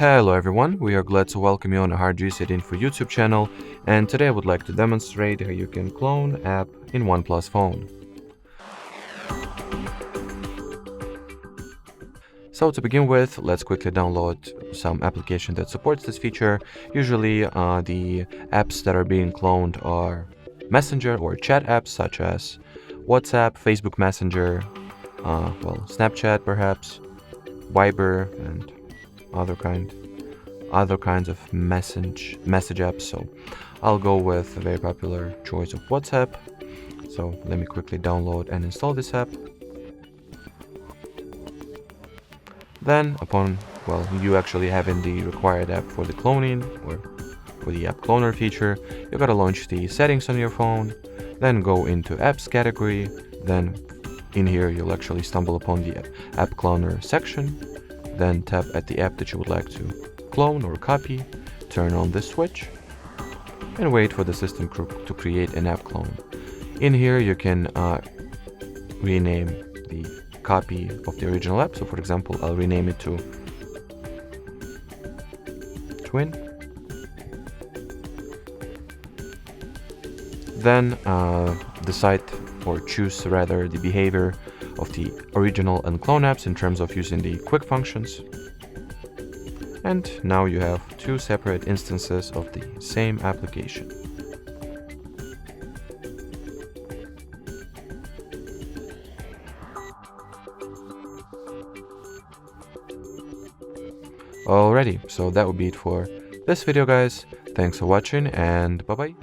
Hello everyone, we are glad to welcome you on the HardReset.Info YouTube channel, and today I would like to demonstrate how you can clone app in OnePlus phone. So to begin with, let's quickly download some application that supports this feature. Usually the apps that are being cloned are Messenger or chat apps such as WhatsApp, Facebook Messenger, Snapchat perhaps, Viber, and other kinds of message apps. So I'll go with a very popular choice of WhatsApp. So let me quickly download and install this app. Then you actually having the required app for the cloning or for the app cloner feature, you gotta launch the settings on your phone, then go into apps category, then in here you'll actually stumble upon the app cloner section, then tap at the app that you would like to clone or copy, turn on this switch, and wait for the system to create an app clone. In here you can rename the copy of the original app. So for example, I'll rename it to Twin. Then choose the behavior of the original and clone apps in terms of using the quick functions. And now you have two separate instances of the same application. Alrighty, so that would be it for this video, guys. Thanks for watching, and bye bye.